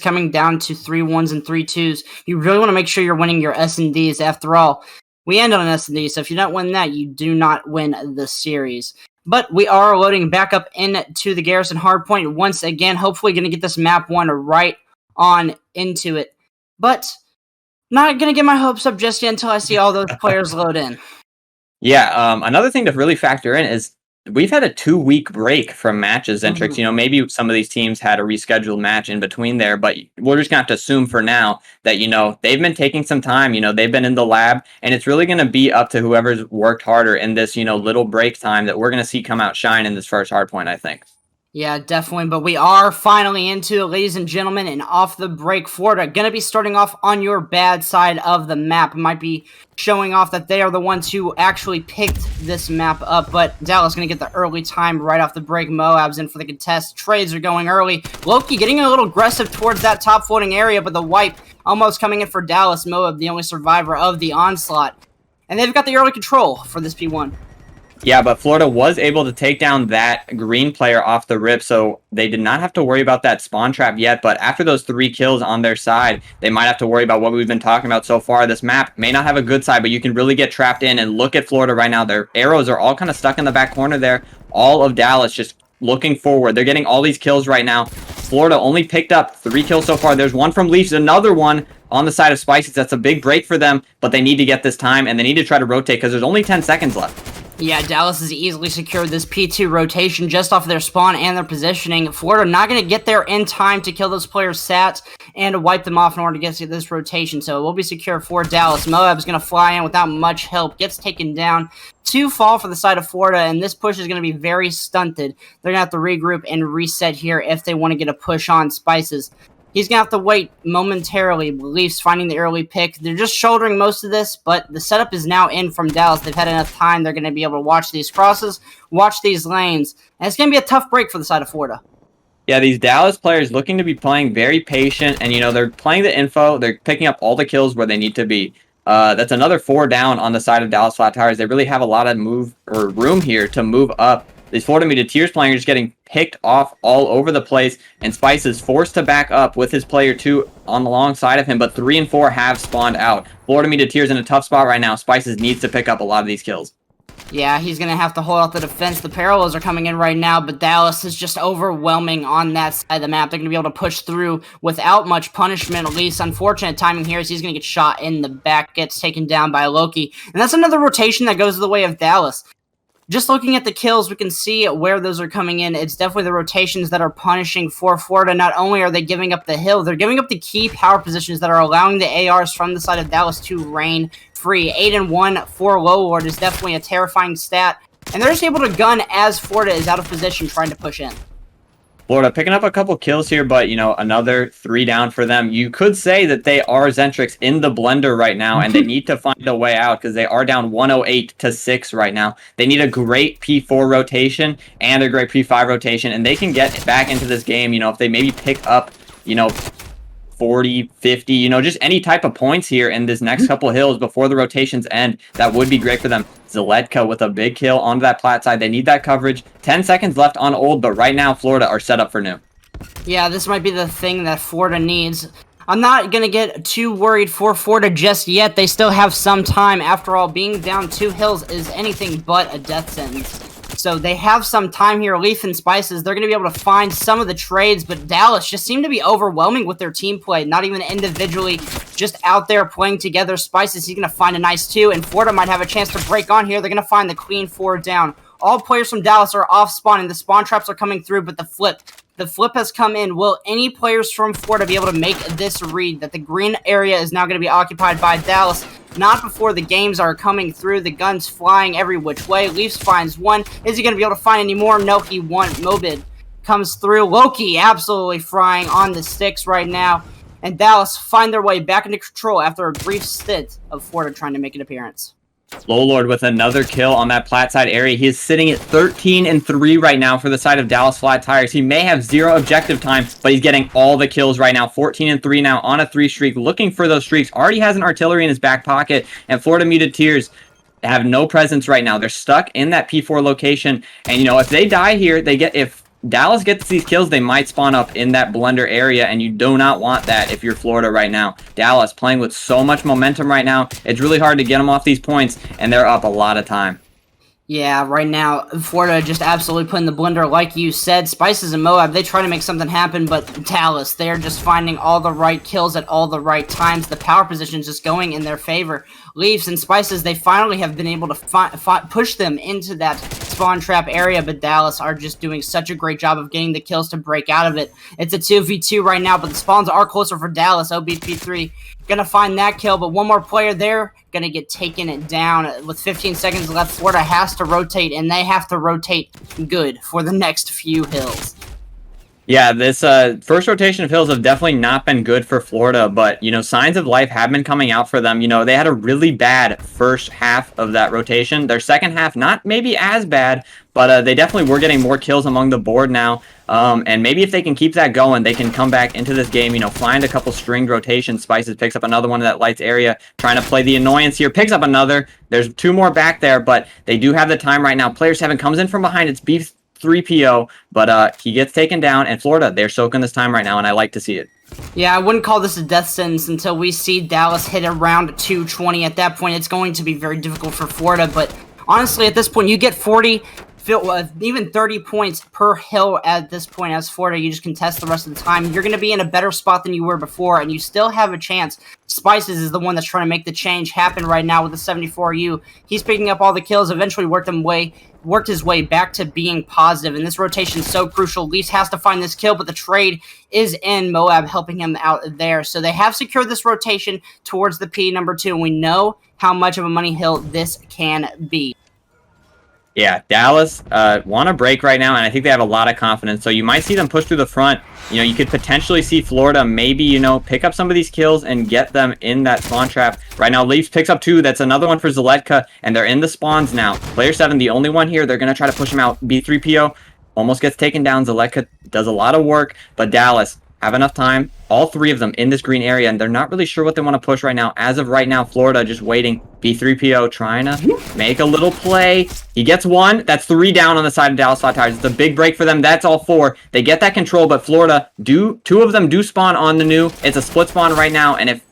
coming down to 3-1s and 3-2s. You really want to make sure you're winning your S&Ds. After all, we end on an S&D, so if you don't win that, you do not win the series. But we are loading back up into the Garrison Hardpoint once again. Hopefully going to get this map one right on into it. But not going to get my hopes up just yet until I see all those players load in. Yeah, another thing to really factor in is we've had a 2-week break from matches, Zentrix. You know, maybe some of these teams had a rescheduled match in between there, but we're just going to have to assume for now that, you know, they've been taking some time, you know, they've been in the lab, and it's really going to be up to whoever's worked harder in this, you know, little break time that we're going to see come out shine in this first hardpoint, I think. Yeah, definitely, but we are finally into it, ladies and gentlemen, and off the break, Florida going to be starting off on your bad side of the map. It might be showing off that they are the ones who actually picked this map up, but Dallas going to get the early time right off the break. Moab's in for the contest. Trades are going early. Loki getting a little aggressive towards that top floating area, but the wipe almost coming in for Dallas. Moab, the only survivor of the onslaught, and they've got the early control for this P1. Yeah, but Florida was able to take down that green player off the rip, so they did not have to worry about that spawn trap yet, but after those 3 kills on their side, they might have to worry about what we've been talking about so far. This map may not have a good side, but you can really get trapped in, and look at Florida right now. Their arrows are all kind of stuck in the back corner there. All of Dallas just looking forward. They're getting all these kills right now. Florida only picked up 3 kills so far. There's one from Leafs, another one on the side of Spices. That's a big break for them, but they need to get this time, and they need to try to rotate because there's only 10 seconds left. Yeah, Dallas has easily secured this P2 rotation just off of their spawn and their positioning. Florida not going to get there in time to kill those players' sats and wipe them off in order to get to this rotation, so it will be secure for Dallas. Moab's going to fly in without much help, gets taken down. 2 fall for the side of Florida, and this push is going to be very stunted. They're going to have to regroup and reset here if they want to get a push on Spices. He's going to have to wait momentarily. Leafs finding the early pick. They're just shouldering most of this, but the setup is now in from Dallas. They've had enough time. They're going to be able to watch these crosses, watch these lanes, and it's going to be a tough break for the side of Florida. Yeah, these Dallas players looking to be playing very patient, and, you know, they're playing the info. They're picking up all the kills where they need to be. That's another 4 down on the side of Dallas Flat Tires. They really have a lot of room here to move up. These Florida Muteteers players are just getting picked off all over the place, and Spice is forced to back up with his player 2 on the long side of him, but 3 and 4 have spawned out. Florida Muteteers in a tough spot right now. Spices needs to pick up a lot of these kills. Yeah, he's going to have to hold out the defense. The parallels are coming in right now, but Dallas is just overwhelming on that side of the map. They're going to be able to push through without much punishment, at least. Unfortunate timing here is he's going to get shot in the back, gets taken down by Loki. And that's another rotation that goes the way of Dallas. Just looking at the kills, we can see where those are coming in. It's definitely the rotations that are punishing for Florida. Not only are they giving up the hill, they're giving up the key power positions that are allowing the ARs from the side of Dallas to reign free. 8 and 1 for Low Lord is definitely a terrifying stat. And they're just able to gun as Florida is out of position trying to push in. Florida picking up a couple kills here, but, you know, another 3 down for them. You could say that they are Zentrix in the blender right now, and they need to find a way out because they are down 108-6 right now. They need a great P4 rotation and a great P5 rotation, and they can get back into this game, you know, if they maybe pick up, you know, 40, 50, you know, just any type of points here in this next couple of hills before the rotations end. That would be great for them. Zaletka with a big kill onto that plat side. They need that coverage. 10 seconds left on old, but right now Florida are set up for new. Yeah, this might be the thing that Florida needs. I'm not going to get too worried for Florida just yet. They still have some time. After all, being down 2 hills is anything but a death sentence. So they have some time here. Leaf and Spices, they're going to be able to find some of the trades, but Dallas just seemed to be overwhelming with their team play. Not even individually, just out there playing together. Spices, he's going to find a nice 2, and Florida might have a chance to break on here. They're going to find the clean 4 down. All players from Dallas are off spawning. The spawn traps are coming through, but the flip has come in. Will any players from Florida be able to make this read that the green area is now going to be occupied by Dallas? Not before the games are coming through. The guns flying every which way. Leafs finds 1. Is he going to be able to find any more? No, he won't. Mobid comes through. Loki absolutely frying on the sticks right now. And Dallas find their way back into control after a brief stint of Florida trying to make an appearance. Low Lord with another kill on that plat side area. He is sitting at 13 and 3 right now for the side of Dallas Flat Tires. He may have 0 objective time, but he's getting all the kills right now. 14 and 3 now on a 3 streak, looking for those streaks. Already has an artillery in his back pocket, and Florida Muteteers have no presence right now. They're stuck in that P4 location, and, you know, if they die here, they get, if Dallas gets these kills, they might spawn up in that blender area, and you do not want that if you're Florida right now. Dallas playing with so much momentum right now. It's really hard to get them off these points, and they're up a lot of time. Yeah, right now, Florida just absolutely put in the blender, like you said. Spices and Moab, they try to make something happen, but Dallas, they're just finding all the right kills at all the right times. The power position's just going in their favor. Leafs and Spices, they finally have been able to push them into that spawn trap area, but Dallas are just doing such a great job of getting the kills to break out of it. It's a 2v2 right now, but the spawns are closer for Dallas. OBP3 gonna find that kill, but one more player there gonna get taken down. With 15 seconds left, Florida has to rotate, and they have to rotate good for the next few hills. Yeah, this first rotation of hills have definitely not been good for Florida, but, you know, signs of life have been coming out for them. You know, they had a really bad first half of that rotation. Their second half, not maybe as bad, but they definitely were getting more kills among the board now. And maybe if they can keep that going, they can come back into this game, you know, find a couple stringed rotations. Spices picks up another one in that lights area, trying to play the annoyance here, picks up another. There's two more back there, but they do have the time right now. Player 7 comes in from behind. It's Beef 3PO, but he gets taken down, and Florida, they're soaking this time right now, and I like to see it. Yeah, I wouldn't call this a death sentence until we see Dallas hit around 220. At that point, it's going to be very difficult for Florida, but honestly, at this point, you get 40, even 30 points per hill at this point as Florida. You just contest the rest of the time. You're going to be in a better spot than you were before, and you still have a chance. Spices is the one that's trying to make the change happen right now with the 74U. He's picking up all the kills, eventually worked his way back to being positive, and this rotation is so crucial. Leafs has to find this kill, but the trade is in. Moab helping him out there, so they have secured this rotation towards the P number 2, and we know how much of a money hill this can be. Yeah, Dallas want to break right now, and I think they have a lot of confidence. So you might see them push through the front. You know, you could potentially see Florida maybe, you know, pick up some of these kills and get them in that spawn trap. Right now, Leafs picks up 2. That's another one for Zaletka, and they're in the spawns now. Player 7, the only one here. They're going to try to push him out. B3PO almost gets taken down. Zaletka does a lot of work, but Dallas have enough time. All 3 of them in this green area, and they're not really sure what they want to push right now. As of right now, Florida just waiting. B3PO trying to make a little play. He gets 1. That's 3 down on the side of Dallas Flat Tires. It's a big break for them. That's all 4. They get that control, but Florida, 2 of them do spawn on the new. It's a split spawn right now, and if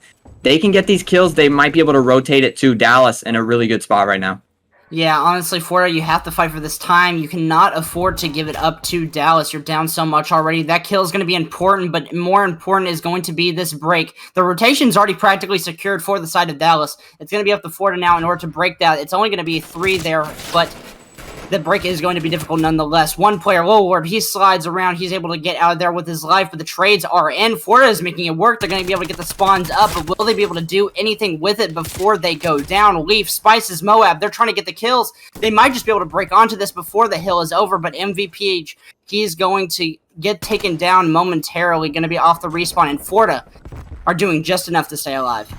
they can get these kills, they might be able to rotate it to Dallas in a really good spot right now. Yeah, honestly, Florida, you have to fight for this time. You cannot afford to give it up to Dallas. You're down so much already. That kill is going to be important, but more important is going to be this break. The rotation's already practically secured for the side of Dallas. It's going to be up to Florida now in order to break that. It's only going to be 3 there, but the break is going to be difficult nonetheless. One player, Lord, he slides around. He's able to get out of there with his life, but the trades are in. Florida is making it work. They're going to be able to get the spawns up, but will they be able to do anything with it before they go down? Leaf, Spices, Moab, they're trying to get the kills. They might just be able to break onto this before the hill is over, but MVP, he's going to get taken down momentarily, going to be off the respawn, and Florida are doing just enough to stay alive.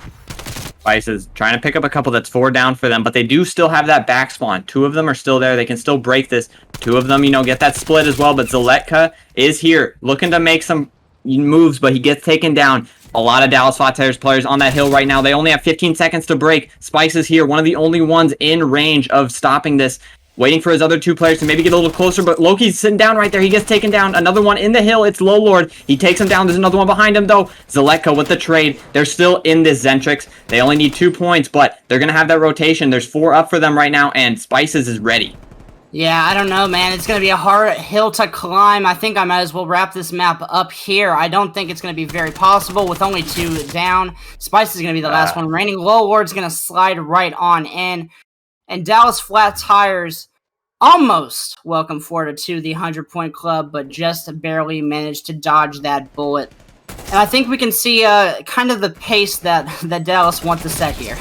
Spices trying to pick up a couple. That's 4 down for them, but they do still have that back spawn. 2 of them are still there. They can still break this. 2 of them, you know, get that split as well, but Zaletka is here looking to make some moves, but he gets taken down. A lot of Dallas Flat Tires players on that hill right now. They only have 15 seconds to break. Spices here, one of the only ones in range of stopping this. Waiting for his other 2 players to maybe get a little closer, but Loki's sitting down right there. He gets taken down. Another one in the hill. It's Low Lord. He takes him down. There's another one behind him, though. Zaletka with the trade. They're still in this Zentrix. They only need 2 points, but they're going to have that rotation. There's 4 up for them right now, and Spices is ready. Yeah, I don't know, man. It's going to be a hard hill to climb. I think I might as well wrap this map up here. I don't think it's going to be very possible with only 2 down. Spice is going to be the last one remaining. Low Lord's going to slide right on in. And Dallas Flat Tires almost welcome Florida to the 100-point club, but just barely managed to dodge that bullet. And I think we can see kind of the pace that Dallas wants to set here.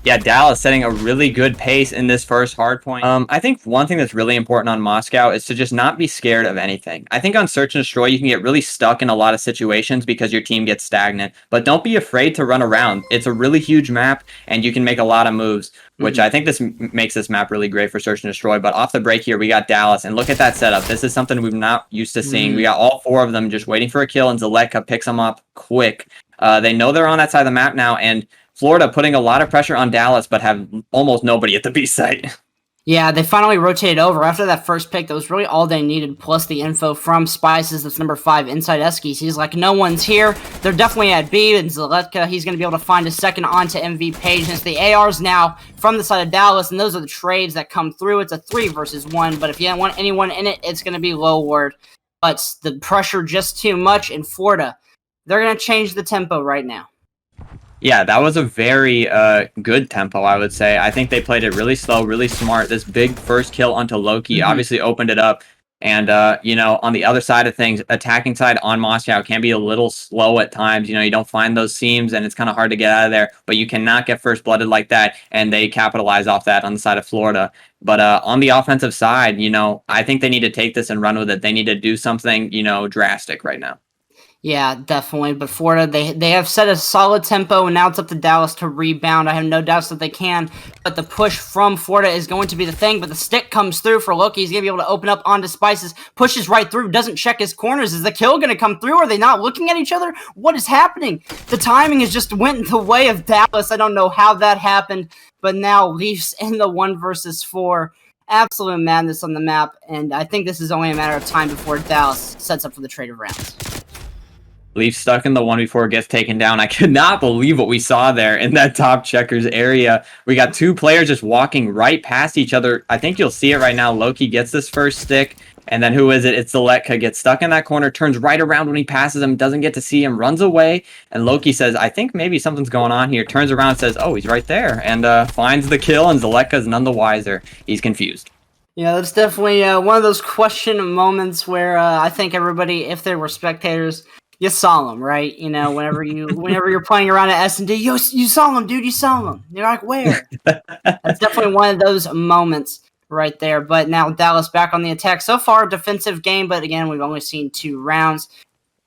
Yeah, Dallas setting a really good pace in this first hardpoint. I think one thing that's really important on Moscow is to just not be scared of anything. I think on Search and Destroy, you can get really stuck in a lot of situations because your team gets stagnant, but don't be afraid to run around. It's a really huge map, and you can make a lot of moves, which I think this makes this map really great for Search and Destroy. But off the break here, we got Dallas, and look at that setup. This is something we're not used to seeing. We got all 4 of them just waiting for a kill, and Zaletka picks them up quick. They know they're on that side of the map now, and Florida putting a lot of pressure on Dallas, but have almost nobody at the B site. Yeah, they finally rotated over. After that first pick, that was really all they needed, plus the info from Spices, that's number 5 inside Eskies. He's like, no one's here. They're definitely at B, and Zaletka, he's going to be able to find a second onto MV Page. And it's the ARs now from the side of Dallas, and those are the trades that come through. It's a 3 versus 1, but if you don't want anyone in it, it's going to be low word. But the pressure just too much in Florida. They're going to change the tempo right now. Yeah, that was a very good tempo, I would say. I think they played it really slow, really smart. This big first kill onto Loki obviously opened it up. And, on the other side of things, attacking side on Moscow can be a little slow at times. You don't find those seams, and it's kind of hard to get out of there. But you cannot get first-blooded like that, and they capitalize off that on the side of Florida. But on the offensive side, I think they need to take this and run with it. They need to do something, drastic right now. Yeah, definitely. But Florida, they have set a solid tempo, and now it's up to Dallas to rebound. I have no doubts that they can, but the push from Florida is going to be the thing. But the stick comes through for Loki. He's going to be able to open up onto Spices, pushes right through, doesn't check his corners. Is the kill going to come through? Are they not looking at each other? What is happening? The timing has just went the way of Dallas. I don't know how that happened, but now Leafs in the 1 versus 4. Absolute madness on the map, and I think this is only a matter of time before Dallas sets up for the trade of rounds. Leafs stuck in the 1v4 gets taken down. I could not believe what we saw there in that top checkers area. We got 2 players just walking right past each other. I think you'll see it right now. Loki gets this first stick, and then who is it? It's Zaletka. Gets stuck in that corner, turns right around when he passes him, doesn't get to see him, runs away, and Loki says, I think maybe something's going on here. Turns around and says, oh, he's right there, and finds the kill, and Zaletka's none the wiser. He's confused. Yeah, that's definitely one of those question moments where I think everybody, if they were spectators, you saw him, right? Whenever you're playing around at S&D, you saw him, dude, you saw him. You're like, where? That's definitely one of those moments right there. But now Dallas back on the attack. So far, defensive game, but again, we've only seen 2 rounds.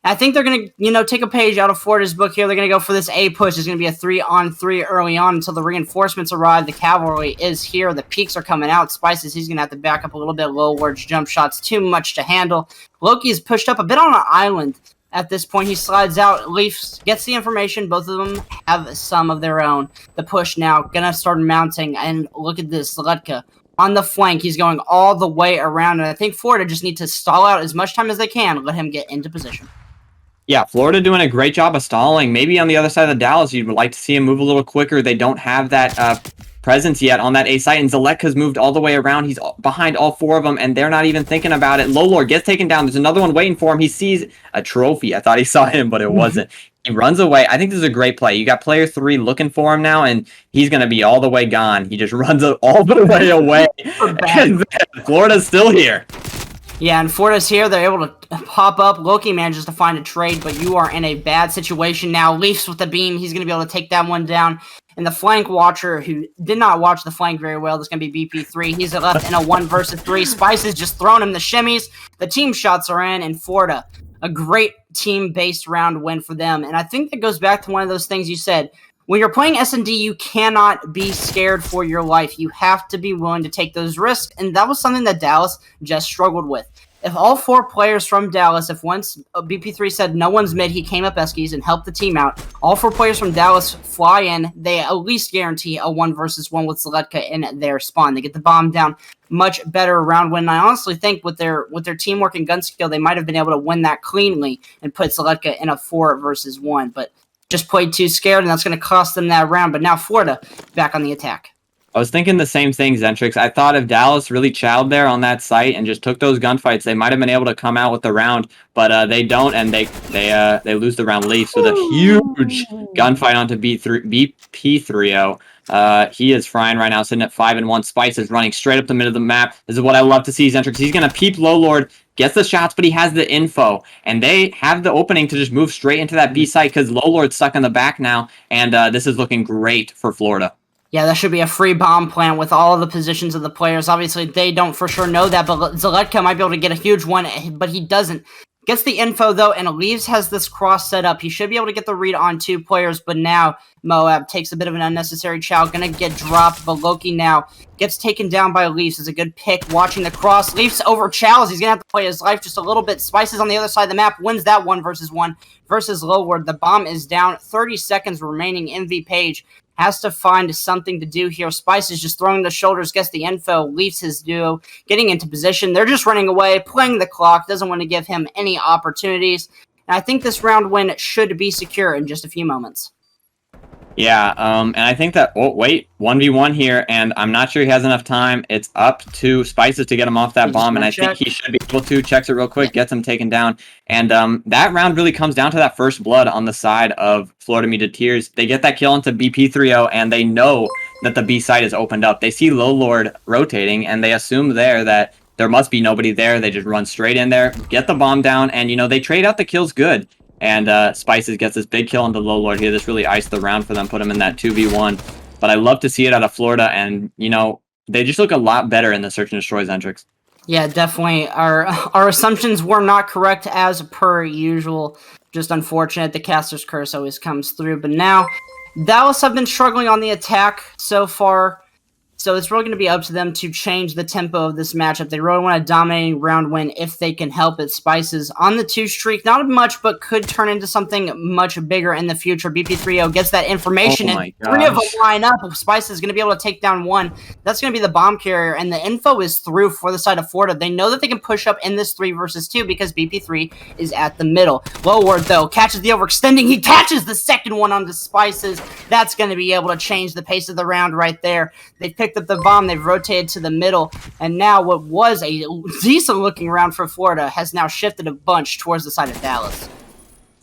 I think they're going to, take a page out of Florida's book here. They're going to go for this A push. It's going to be a 3-on-3 early on until the reinforcements arrive. The cavalry is here. The peaks are coming out. Spices, he's going to have to back up a little bit low words, jump shots, too much to handle. Loki is pushed up a bit on an island. At this point, he slides out. Leafs gets the information. Both of them have some of their own. The push now going to start mounting. And look at this. Zaletka on the flank. He's going all the way around. And I think Florida just need to stall out as much time as they can. Let him get into position. Yeah, Florida doing a great job of stalling. Maybe on the other side of the Dallas, you'd like to see him move a little quicker. They don't have that presence yet on that A site, and Zaletka's moved all the way around. He's behind all 4 of them, and they're not even thinking about it. Lowlord gets taken down. There's another one waiting for him. He sees a trophy. I thought he saw him, but it wasn't. He runs away. I think this is a great play. You got player 3 looking for him now, and he's going to be all the way gone. He just runs all the way away, and Florida's still here. Yeah, and Florida's here. They're able to pop up. Loki manages to find a trade, but you are in a bad situation now. Leafs with the beam. He's going to be able to take that one down. And the flank watcher, who did not watch the flank very well, this is going to be BP3. He's left in a 1 versus 3. Spices just throwing him the shimmies. The team shots are in Florida. A great team-based round win for them. And I think that goes back to one of those things you said. When you're playing S&D, you cannot be scared for your life. You have to be willing to take those risks, and that was something that Dallas just struggled with. If all 4 players from Dallas, if once BP3 said no one's mid, he came up Eskies and helped the team out, all 4 players from Dallas fly in, they at least guarantee a 1 versus 1 with Zaletka in their spawn. They get the bomb down. Much better round win. And I honestly think with their teamwork and gun skill, they might have been able to win that cleanly and put Zaletka in a 4 versus 1, but just played too scared, and that's going to cost them that round. But now Florida back on the attack. I was thinking the same thing, Zentrix. I thought if Dallas really chowed there on that site and just took those gunfights, they might have been able to come out with the round, but they don't, and they lose the round. Leafs with a huge gunfight onto BP3O. He is frying right now, sitting at 5-1. Spice is running straight up the middle of the map. This is what I love to see, Zentrix. He's going to peep Lowlord, gets the shots, but he has the info, and they have the opening to just move straight into that B site because Lowlord's stuck in the back now, and this is looking great for Florida. Yeah, that should be a free bomb plant with all of the positions of the players. Obviously, they don't for sure know that, but Zaletka might be able to get a huge one, but he doesn't. Gets the info, though, and Leaves has this cross set up. He should be able to get the read on 2 players, but now Moab takes a bit of an unnecessary chow. Gonna get dropped, but Loki now gets taken down by Leafs. It's a good pick watching the cross. Leafs over chows. He's gonna have to play his life just a little bit. Spices on the other side of the map. Wins that 1 versus 1 versus Loward. The bomb is down. 30 seconds remaining. MV Page has to find something to do here. Spice is just throwing the shoulders, gets the info, leaves his duo, getting into position. They're just running away, playing the clock, doesn't want to give him any opportunities. And I think this round win should be secure in just a few moments. Yeah, and I think that, oh, wait, 1v1 here, and I'm not sure he has enough time. It's up to Spices to get him off that bomb, and I think he should be able to. Checks it real quick, gets him taken down, and that round really comes down to that first blood on the side of Florida Muteteers. They get that kill into BP3-0, and they know that the B side is opened up. They see Low Lord rotating, and they assume there that there must be nobody there. They just run straight in there, get the bomb down, and, they trade out the kills good. And Spices gets this big kill on the Low Lord here. This really iced the round for them, put him in that 2v1. But I love to see it out of Florida, and, they just look a lot better in the Search and Destroy Zentrix. Yeah, definitely. Our assumptions were not correct as per usual. Just unfortunate. The Caster's Curse always comes through. But now, Dallas have been struggling on the attack so far. So it's really going to be up to them to change the tempo of this matchup. They really want a dominating round win if they can help it. Spices on the 2 streak, not much, but could turn into something much bigger in the future. BP3-0 gets that information, and 3 of them line up. Spices is going to be able to take down 1. That's going to be the bomb carrier, and the info is through for the side of Florida. They know that they can push up in this 3 versus 2 because BP3 is at the middle. Low Lord, though, catches the overextending. He catches the second one onto Spices. That's going to be able to change the pace of the round right there. They picked up the bomb, they've rotated to the middle, and now what was a decent looking round for Florida has now shifted a bunch towards the side of Dallas.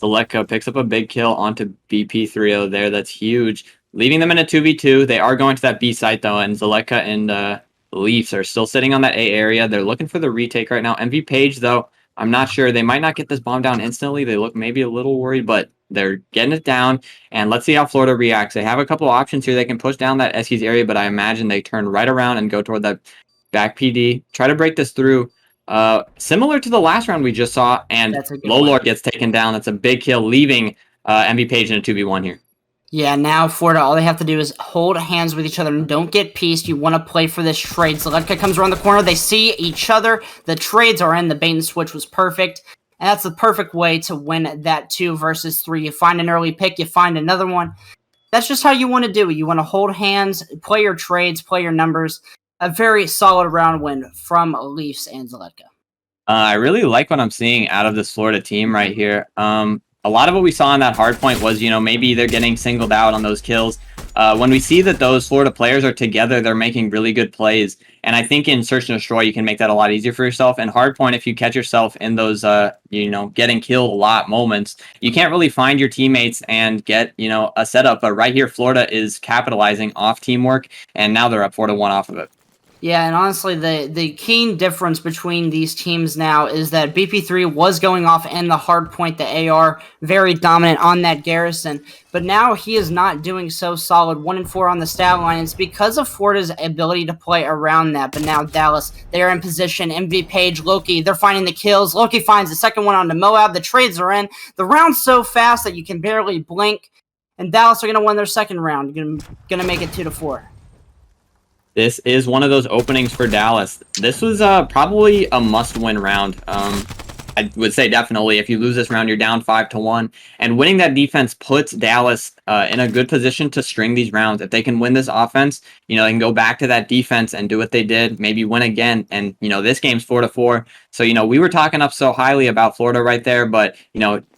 Zaletka picks up a big kill onto BP3-0 there. That's huge. Leaving them in a 2v2. They are going to that B site though, and Zaletka and Leafs are still sitting on that A area. They're looking for the retake right now. MV Page though, I'm not sure. They might not get this bomb down instantly. They look maybe a little worried, but they're getting it down, and let's see how Florida reacts. They have a couple options here. They can push down that Eskies area, but I imagine they turn right around and go toward that back PD. Try to break this through. Similar to the last round we just saw, and Low Lord gets taken down. That's a big kill, leaving MV Page in a 2v1 here. Yeah, now Florida, all they have to do is hold hands with each other and don't get pieced. You want to play for this trade. Zaletka comes around the corner. They see each other. The trades are in. The bait and switch was perfect. And that's the perfect way to win that 2 versus 3. You find an early pick, you find another one. That's just how you want to do it. You want to hold hands, play your trades, play your numbers. A very solid round win from Leafs and Zaletka. I really like what I'm seeing out of this Florida team right here. A lot of what we saw in that hard point was, maybe they're getting singled out on those kills. When we see that those Florida players are together, they're making really good plays. And I think in Search and Destroy, you can make that a lot easier for yourself. And Hardpoint, if you catch yourself in those, getting killed a lot moments, you can't really find your teammates and get, a setup. But right here, Florida is capitalizing off teamwork, and now they're up 4-1 off of it. Yeah, and honestly, the keen difference between these teams now is that BP3 was going off in the hard point, the AR, very dominant on that garrison, but now he is not doing so solid, 1-4 on the stat line. It's because of Florida's ability to play around that, but now Dallas, they are in position, MV Page, Loki, they're finding the kills, Loki finds the second one onto Moab, the trades are in, the round's so fast that you can barely blink, and Dallas are going to win their second round, going to make it 2-4. This is one of those openings for Dallas. This was probably a must-win round. I would say definitely. If you lose this round, you're down 5-1. And winning that defense puts Dallas in a good position to string these rounds. If they can win this offense, they can go back to that defense and do what they did, maybe win again. And, this game's 4-4. So, we were talking up so highly about Florida right there, but,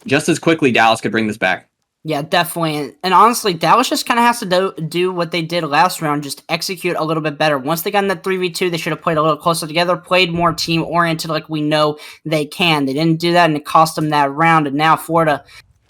just as quickly, Dallas could bring this back. Yeah, definitely. And honestly, Dallas just kind of has to do what they did last round, just execute a little bit better. Once they got in that 3v2, they should have played a little closer together, played more team-oriented like we know they can. They didn't do that, and it cost them that round. And now Florida,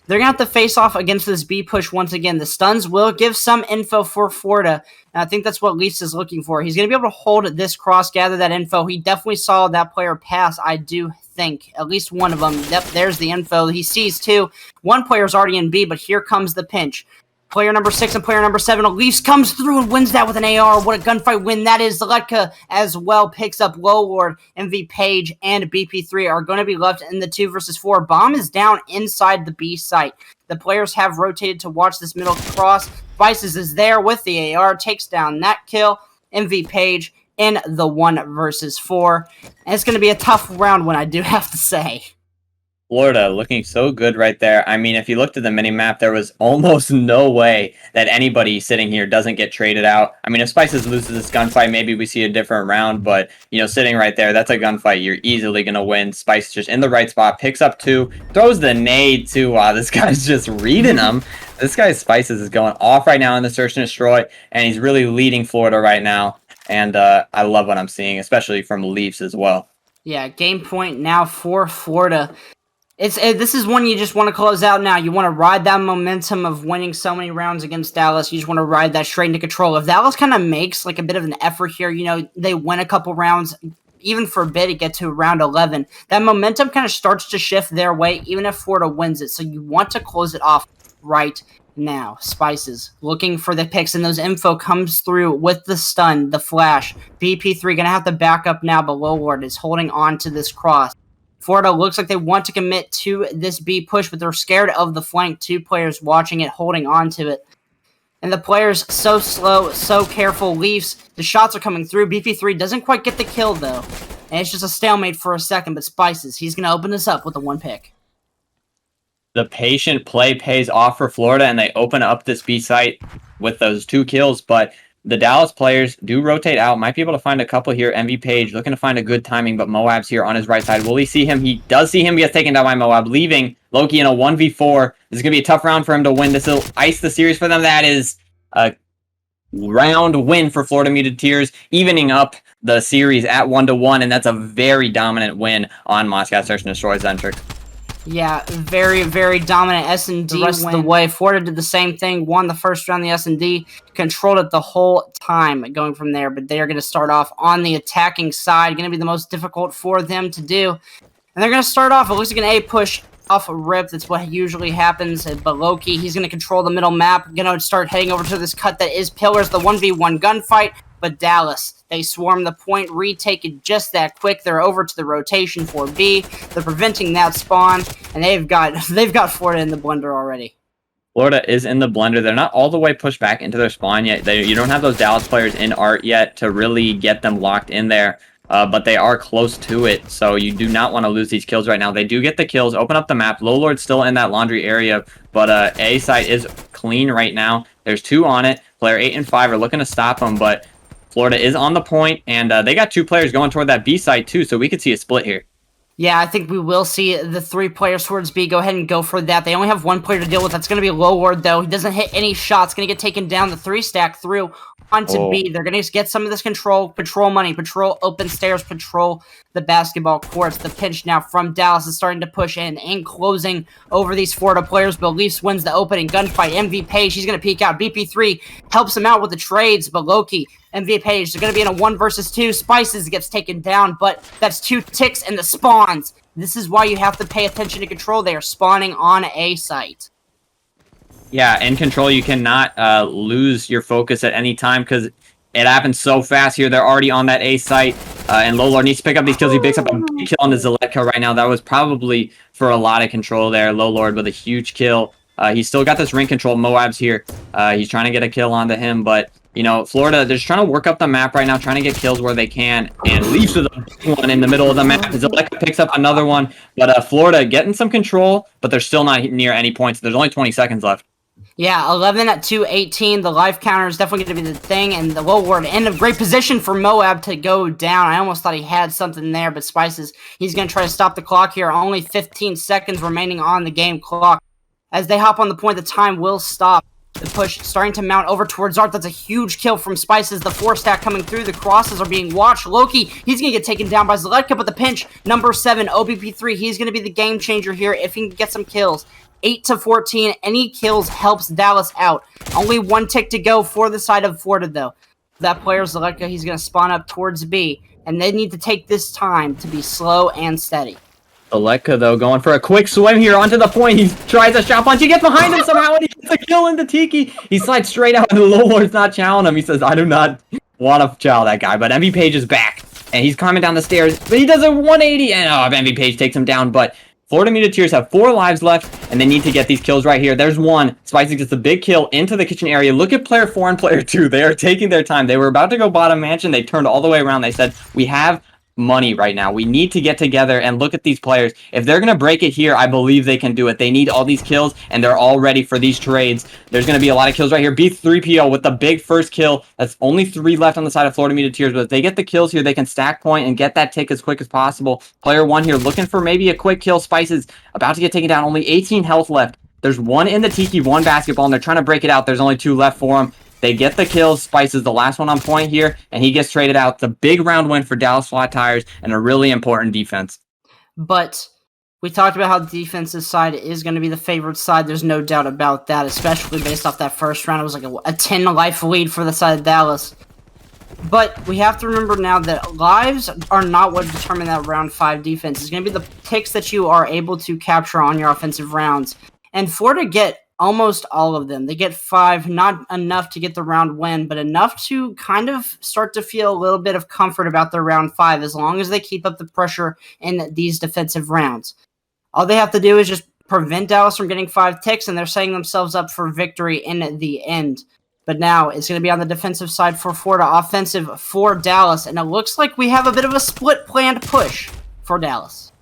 they're going to have to face off against this B push once again. The stuns will give some info for Florida, and I think that's what Leafs is looking for. He's going to be able to hold this cross, gather that info. He definitely saw that player pass, I do think. At least one of them. Yep, there's the info. He sees 2. One player's already in B, but here comes the pinch. Player number 6 and player number 7, Leafs comes through and wins that with an AR. What a gunfight win that is. Zaletka as well picks up Low Lord. MV Page and BP3 are going to be left in the 2 versus 4. Bomb is down inside the B site. The players have rotated to watch this middle cross. Vices is there with the AR, takes down that kill. MV Page in the 1 versus 4. And it's going to be a tough round one, I do have to say. Florida looking so good right there. I mean, if you looked at the minimap, there was almost no way that anybody sitting here doesn't get traded out. I mean, if Spices loses this gunfight, maybe we see a different round, but, you know, sitting right there, that's a gunfight you're easily going to win. Spice just in the right spot, picks up 2, throws the nade too. Wow, this guy's just reading them. This guy's Spices is going off right now in the search and destroy, and he's really leading Florida right now. And I love what I'm seeing, especially from Leafs as well. Yeah, game point now for Florida. This is one you just want to close out now. You want to ride that momentum of winning so many rounds against Dallas. You just want to ride that straight into control. If Dallas kind of makes like a bit of an effort here, you know, they win a couple rounds, even for a bit to get to round 11, that momentum kind of starts to shift their way, even if Florida wins it. So you want to close it off right now. Spices looking for the picks, and those info comes through with the stun, the flash. BP3 going to have to back up now, but Lowlord is holding on to this cross. Florida looks like they want to commit to this B push, but they're scared of the flank. 2 players watching it, holding on to it. And the players so slow, so careful. Leafs, the shots are coming through. BP3 doesn't quite get the kill, though. And it's just a stalemate for a second, but Spices, he's going to open this up with a 1 pick. The patient play pays off for Florida, and they open up this B site with those 2 kills, but the Dallas players do rotate out. Might be able to find a couple here. MV Page looking to find a good timing, but Moab's here on his right side. Will he see him? He does see him. He gets taken down by Moab, leaving Loki in a 1v4. This is going to be a tough round for him to win. This will ice the series for them. That is a round win for Florida Muted Tears, evening up the series at 1-1, and that's a very dominant win on Moscow Search and Destroy Zentrix. Yeah, very, very dominant S&D the rest of the way. Florida did the same thing, won the first round, the S&D, controlled it the whole time going from there, but they're going to start off on the attacking side, going to be the most difficult for them to do. And they're going to start off, it looks like an A push off a rip. That's what usually happens, but Loki, he's going to control the middle map, going to start heading over to this cut that is Pillars, the 1v1 gunfight. But Dallas, they swarm the point, retake it just that quick. They're over to the rotation for B. They're preventing that spawn, and they've got Florida in the blender already. Florida is in the blender. They're not all the way pushed back into their spawn yet. You don't have those Dallas players in art yet to really get them locked in there. But they are close to it, so you do not want to lose these kills right now. They do get the kills, open up the map. Lowlord's still in that laundry area, but A site is clean right now. There's 2 on it. Player 8 and 5 are looking to stop them, but Florida is on the point, and they got 2 players going toward that B site too, so we could see a split here. Yeah, I think we will see the 3 players towards B go ahead and go for that. They only have 1 player to deal with. That's going to be Lowlord, though. He doesn't hit any shots. Going to get taken down. The 3 stack through onto B. They're going to get some of this control money, patrol open stairs, patrol the basketball courts. The pinch now from Dallas is starting to push in and closing over these Florida players. But Leafs wins the opening gunfight. MV Page, he's going to peek out. BP3 helps him out with the trades, but Loki, MV Page, they're going to be in a 1 versus 2. Spices gets taken down, but that's 2 ticks in the spawns. This is why you have to pay attention to control. They are spawning on A site. Yeah, in control, you cannot lose your focus at any time because it happens so fast here. They're already on that A site, and Lowlord needs to pick up these kills. He picks up a big kill on the Zaletka right now. That was probably for a lot of control there. Lowlord with a huge kill. He's still got this ring control. Moab's here. He's trying to get a kill onto him, but you know, Florida, they're just trying to work up the map right now, trying to get kills where they can, and Leafs with a big one in the middle of the map. Zaleka picks up another one, but Florida getting some control, but they're still not near any points. There's only 20 seconds left. Yeah, 11 at 2:18. The life counter is definitely going to be the thing, and the Lowlord in a great position for Moab to go down. I almost thought he had something there, but Spices, he's going to try to stop the clock here. Only 15 seconds remaining on the game clock. As they hop on the point, the time will stop. The push starting to mount over towards Art. That's a huge kill from Spices. The 4 stack coming through. The crosses are being watched. Loki, he's going to get taken down by Zaletka, but the pinch, number 7, OBP3, he's going to be the game changer here if he can get some kills. 8-14. Any kills helps Dallas out. Only 1 tick to go for the side of Florida, though. That player, Zaletka, he's going to spawn up towards B, and they need to take this time to be slow and steady. Zaletka, though, going for a quick swim here onto the point. He tries a shot punch. He gets behind him somehow, and he gets a kill into Tiki. He slides straight out, and the Lowlord's not chowing him. He says, I do not want to chow that guy. But MV Page is back, and he's climbing down the stairs. But he does a 180, and MV Page takes him down. But Florida Muteteers have 4 lives left, and they need to get these kills right here. There's 1. Spicy gets a big kill into the kitchen area. Look at player 4 and player 2. They are taking their time. They were about to go bottom mansion. They turned all the way around. They said, we have money right now. We need to get together and look at these players. If they're going to break it here, I believe they can do it. They need all these kills, and they're all ready for these trades. There's going to be a lot of kills right here. B3PO with the big first kill. That's only 3 left on the side of Florida Muteteers, but if they get the kills here, they can stack point and get that tick as quick as possible. Player 1 here looking for maybe a quick kill. Spice is about to get taken down. Only 18 health left. There's 1 in the Tiki, 1 basketball, and they're trying to break it out. There's only 2 left for them. They get the kills. Spice is the last one on point here, and he gets traded out. It's a big round win for Dallas Flat Tires and a really important defense. But we talked about how the defensive side is going to be the favorite side. There's no doubt about that, especially based off that first round. It was like a 10 life lead for the side of Dallas. But we have to remember now that lives are not what determine that round 5 defense. It's going to be the ticks that you are able to capture on your offensive rounds. And Florida get almost all of them. They get 5, not enough to get the round win, but enough to kind of start to feel a little bit of comfort about their round 5 as long as they keep up the pressure in these defensive rounds. All they have to do is just prevent Dallas from getting 5 ticks, and they're setting themselves up for victory in the end. But now it's going to be on the defensive side for Florida, offensive for Dallas, and it looks like we have a bit of a split planned push for Dallas.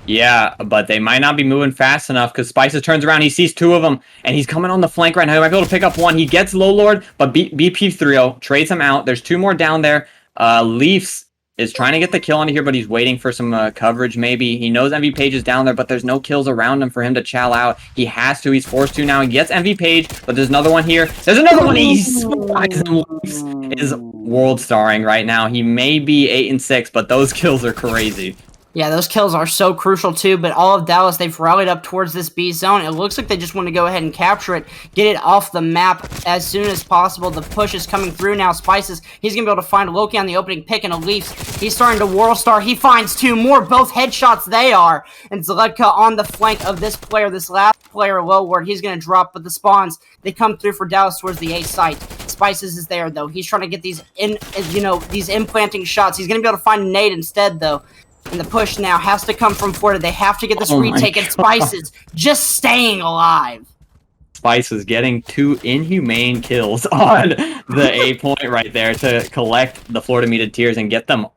Yeah, but they might not be moving fast enough because Spices turns around. He sees 2 of them, and he's coming on the flank right now. He might be able to pick up 1. He gets Low Lord, but BP30 trades him out. There's 2 more down there. Leafs is trying to get the kill onto here, but he's waiting for some coverage maybe. He knows MV Page is down there, but there's no kills around him for him to chow out. He has to. He's forced to now. He gets MV Page, but there's another one here. There's another one. He's is world starring right now. He may be 8-6, but those kills are crazy. Yeah, those kills are so crucial too, but all of Dallas, they've rallied up towards this B zone. It looks like they just want to go ahead and capture it, get it off the map as soon as possible. The push is coming through now. Spices, he's going to be able to find Loki on the opening pick and a Leafs. He's starting to World Star. He finds 2 more, both headshots they are. And Zaletka on the flank of this player, this last player, Low Ward. He's going to drop, but the spawns, they come through for Dallas towards the A site. Spices is there, though. He's trying to get these these implanting shots. He's going to be able to find a nade instead, though. And the push now has to come from Florida. They have to get this retake, and Spices just staying alive. Spice was getting 2 inhumane kills on the A point right there to collect the Florida Muteteers and get them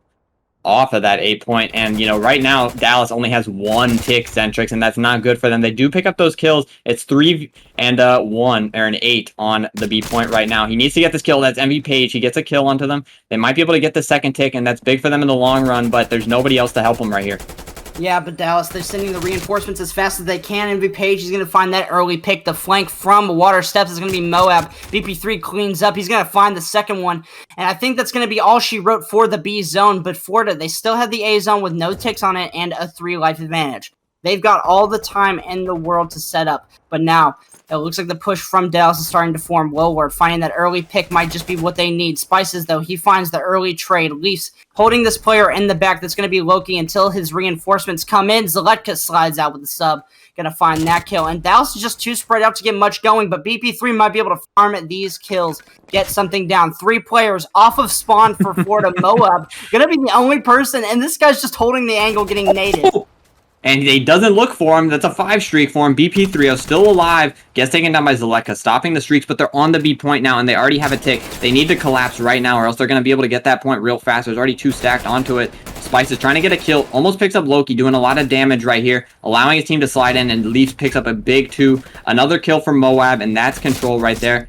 off of that 8 point. And, right now, Dallas only has 1 tick Centrix, and that's not good for them. They do pick up those kills. It's 3 and 1, or an 8 on the B point right now. He needs to get this kill. That's MV Page. He gets a kill onto them. They might be able to get the second tick, and that's big for them in the long run, but there's nobody else to help them right here. Yeah, but Dallas, they're sending the reinforcements as fast as they can. MV Page is going to find that early pick. The flank from Water Steps is going to be Moab. BP3 cleans up. He's going to find the second one. And I think that's going to be all she wrote for the B zone. But Florida, they still have the A zone with no ticks on it and a 3 life advantage. They've got all the time in the world to set up. But now, it looks like the push from Dallas is starting to form. Wildward finding that early pick might just be what they need. Spices, though, he finds the early trade. Leafs holding this player in the back. That's going to be Loki until his reinforcements come in. Zaletka slides out with the sub. Going to find that kill. And Dallas is just too spread out to get much going, but BP3 might be able to farm at these kills. Get something down. 3 players off of spawn for Florida. Moab going to be the only person, and this guy's just holding the angle, getting naded. And he doesn't look for him. That's a 5 streak for him. BP3 is still alive. Gets taken down by Zaletka, stopping the streaks, but they're on the B point now, and they already have a tick. They need to collapse right now, or else they're going to be able to get that point real fast. There's already 2 stacked onto it. Spice is trying to get a kill. Almost picks up Loki, doing a lot of damage right here, allowing his team to slide in, and Leafs picks up a big 2. Another kill from Moab, and that's control right there.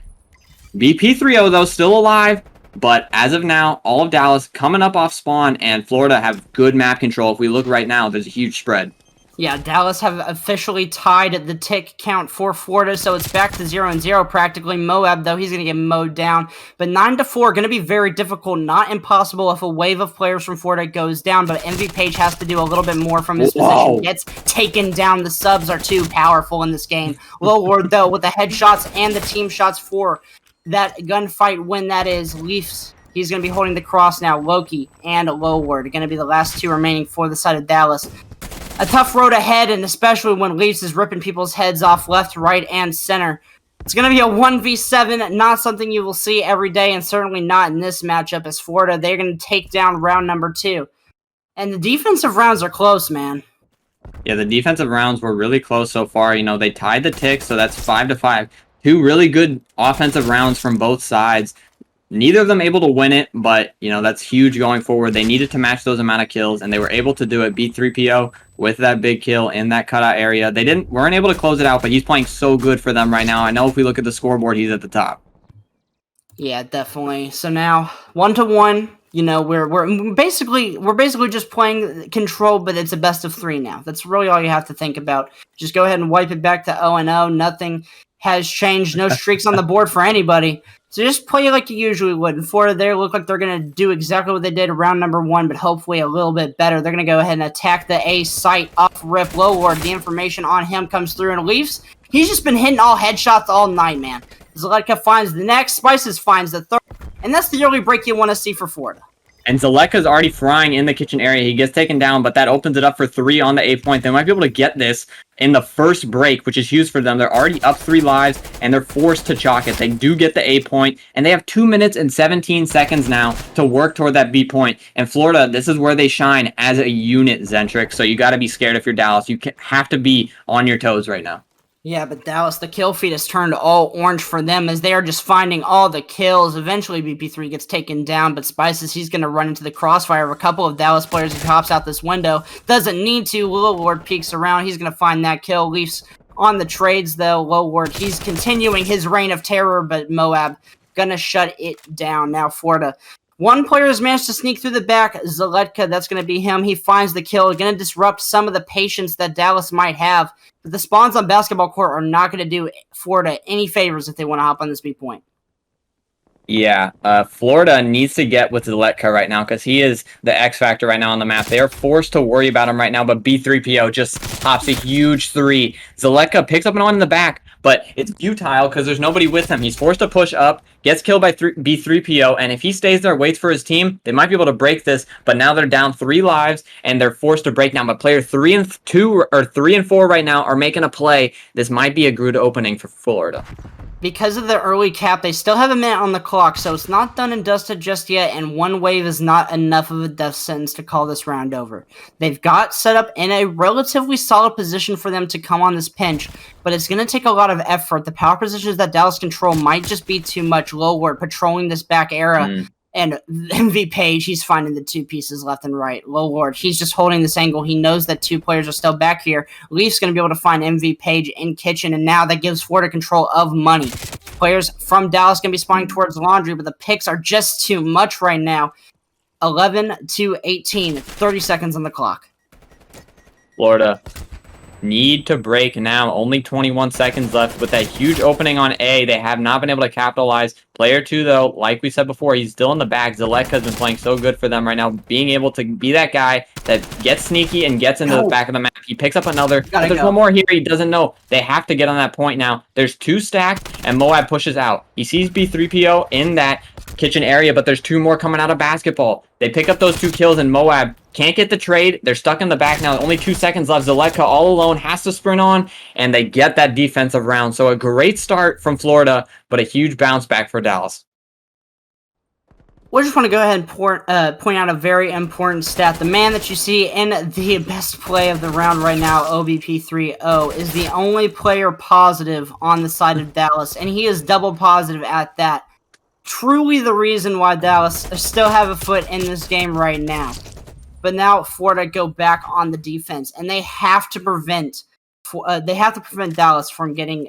BP30, though, still alive. But as of now, all of Dallas coming up off spawn, and Florida have good map control. If we look right now, there's a huge spread. Yeah, Dallas have officially tied the tick count for Florida, so it's back to 0-0 practically. Moab, though, he's going to get mowed down. But 9-4, going to be very difficult, not impossible if a wave of players from Florida goes down, but MV Page has to do a little bit more from his position. Gets taken down. The subs are too powerful in this game. Loward, though, with the headshots and the team shots for that gunfight win, that is Leafs. He's going to be holding the cross now. Loki and Loward going to be the last 2 remaining for the side of Dallas. A tough road ahead, and especially when Leafs is ripping people's heads off left, right, and center. It's going to be a 1v7, not something you will see every day, and certainly not in this matchup as Florida. They're going to take down round number 2. And the defensive rounds are close, man. Yeah, the defensive rounds were really close so far. They tied the tick, so that's 5-5. 2 really good offensive rounds from both sides. Neither of them able to win it, but, you know, that's huge going forward. They needed to match those amount of kills, and they were able to do it. B3PO with that big kill in that cutout area. They weren't able to close it out, but he's playing so good for them right now. I know if we look at the scoreboard, he's at the top. Yeah, definitely. So now 1-1. You know, we're basically just playing control, but it's a best of 3 now. That's really all you have to think about. Just go ahead and wipe it back to 0-0. Nothing has changed. No streaks on the board for anybody. So just play like you usually would. And Florida there look like they're going to do exactly what they did round number 1, but hopefully a little bit better. They're going to go ahead and attack the A site off rip. Low Lord, the information on him comes through and Leafs. He's just been hitting all headshots all night, man. Zaletka finds the next, Spices finds the third, and that's the early break you want to see for Florida. And Zaletka's already frying in the kitchen area. He gets taken down, but that opens it up for 3 on the A point. They might be able to get this in the first break, which is huge for them. They're already up 3 lives, and they're forced to chalk it. They do get the A point, and they have 2 minutes and 17 seconds now to work toward that B point. And Florida, this is where they shine as a unit, Zentrix. So you got to be scared if you're Dallas. You have to be on your toes right now. Yeah, but Dallas, the kill feed has turned all orange for them as they are just finding all the kills. Eventually, BP3 gets taken down, but Spices, he's going to run into the crossfire of a couple of Dallas players. He hops out this window. Doesn't need to. Low Lord peeks around. He's going to find that kill. Leafs on the trades, though. Low Lord, he's continuing his reign of terror, but Moab going to shut it down. Now, Florida. One player has managed to sneak through the back. Zaletka, that's going to be him. He finds the kill. Going to disrupt some of the patience that Dallas might have. But the spawns on basketball court are not going to do Florida any favors if they want to hop on this B point. Yeah, Florida needs to get with Zaletka right now because he is the X factor right now on the map. They are forced to worry about him right now, but B3PO just pops a huge 3. Zaletka picks up an one in the back, but it's futile because there's nobody with him. He's forced to push up, gets killed by B3PO, and if he stays there, waits for his team, they might be able to break this, but now they're down 3 lives, and they're forced to break down. But player 3 and 2 or 3 and 4 right now are making a play. This might be a good opening for Florida. Because of the early cap, they still have a minute on the clock, so it's not done and dusted just yet, and 1 wave is not enough of a death sentence to call this round over. They've got set up in a relatively solid position for them to come on this pinch, but it's going to take a lot of effort. The power positions that Dallas control might just be too much. Low Lord patrolling this back area. And MV Page, he's finding the 2 pieces left and right. Low Lord, he's just holding this angle. He knows that 2 players are still back here. Leaf's going to be able to find MV Page in kitchen, and now that gives Florida control of money. Players from Dallas going to be spawning towards Laundry, but the picks are just too much right now. 11-18, 30 seconds on the clock. Florida need to break now. Only 21 seconds left with that huge opening on A. They have not been able to capitalize. Player 2, though, like we said before, he's still in the bag. Zaletka has been playing so good for them right now, being able to be that guy that gets sneaky and gets into the back of the map. He picks up another. There's one more here. He doesn't know. They have to get on that point now. There's 2 stacked, and Moab pushes out. He sees B3PO in that kitchen area, but there's 2 more coming out of basketball. They pick up those 2 kills, and Moab can't get the trade. They're stuck in the back now. Only 2 seconds left. Zaletka all alone has to sprint on, and they get that defensive round. So a great start from Florida, but a huge bounce back for Dallas. We just want to go ahead and point out a very important stat. The man that you see in the best play of the round right now, OBP30, is the only player positive on the side of Dallas, and he is double positive at that. Truly the reason why Dallas still have a foot in this game right now. But now Florida go back on the defense, and they have to prevent Dallas from getting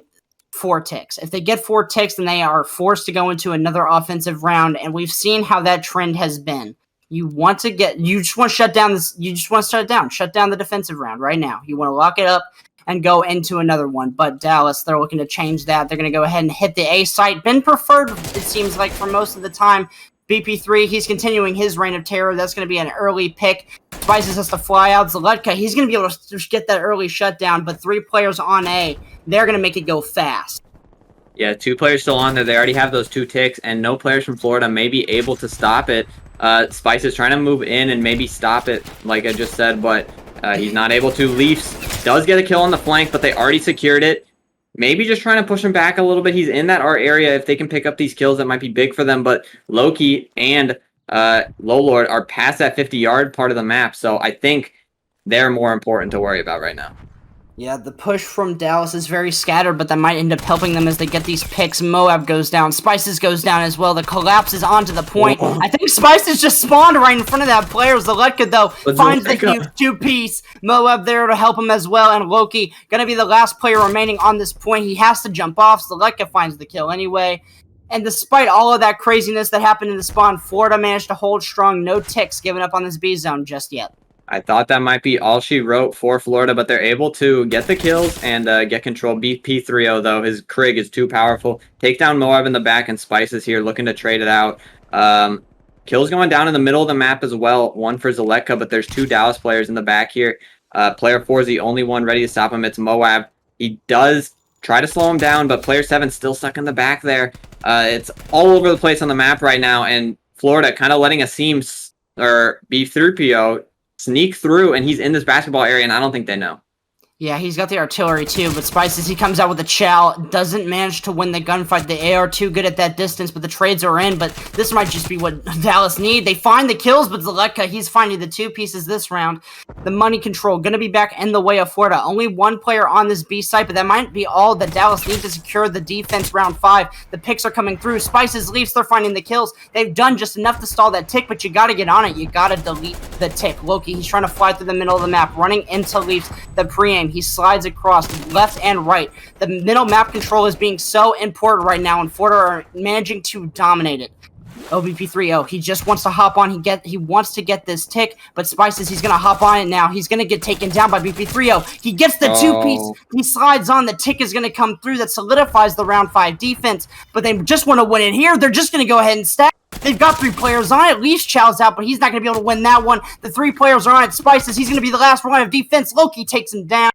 4 ticks. If they get 4 ticks, then they are forced to go into another offensive round, and we've seen how that trend has been. You just want to shut down the defensive round right now. You want to lock it up and go into another one. But Dallas, they're looking to change that. They're going to go ahead and hit the A site. Been preferred, it seems like, for most of the time. BP3, he's continuing his reign of terror. That's going to be an early pick. Spices has to fly out. Zaletka, he's going to be able to just get that early shutdown, but 3 players on A, they're going to make it go fast. Yeah, 2 players still on there. They already have those 2 ticks, and no players from Florida may be able to stop it. Spices trying to move in and maybe stop it, like I just said, but he's not able to. Leafs does get a kill on the flank, but they already secured it. Maybe just trying to push him back a little bit. He's in that R area. If they can pick up these kills, that might be big for them. But Loki and Low Lord are past that 50-yard part of the map, so I think they're more important to worry about right now. Yeah, the push from Dallas is very scattered, but that might end up helping them as they get these picks. Moab goes down. Spices goes down as well. The collapse is onto the point. Whoa. I think Spices just spawned right in front of that player. Zaletka, though, finds the huge two-piece. Moab there to help him as well, and Loki going to be the last player remaining on this point. He has to jump off. Zaletka finds the kill anyway. And despite all of that craziness that happened in the spawn, Florida managed to hold strong. No ticks given up on this B zone just yet. I thought that might be all she wrote for Florida, but they're able to get the kills and get control. BP3-0, though, his Krig is too powerful. Take down Moab in the back, and Spices here looking to trade it out. Kills going down in the middle of the map as well. One for Zaletka, but there's two Dallas players in the back here. Player 4 is the only one ready to stop him. It's Moab. He does try to slow him down, but player 7's still stuck in the back there. It's all over the place on the map right now, and Florida kind of letting a seam or B3PO sneak through, and he's in this basketball area, and I don't think they know. Yeah, he's got the artillery too, but Spices, he comes out with a chow, doesn't manage to win the gunfight. The AR too good at that distance, but the trades are in, but this might just be what Dallas need. They find the kills, but Zaletka, he's finding the two pieces this round. The money control going to be back in the way of Florida. Only one player on this B site, but that might be all that Dallas needs to secure the defense round 5. The picks are coming through. Spices leaves, they're finding the kills. They've done just enough to stall that tick, but you got to get on it. You got to delete the tick. Loki, he's trying to fly through the middle of the map, running into Leafs, the pre-aim. He slides across left and right. The middle map control is being so important right now, and Florida are managing to dominate it. OBP3-0, he just wants to hop on. He wants to get this tick, but Spices, he's going to hop on it now. He's going to get taken down by BP3-0. He gets the two-piece. He slides on. The tick is going to come through. That solidifies the round 5 defense, but they just want to win it here. They're just going to go ahead and stack. They've got 3 players on it. Leash Chow's out, but he's not going to be able to win that one. The 3 players are on it. Spices, he's going to be the last line of defense. Loki takes him down,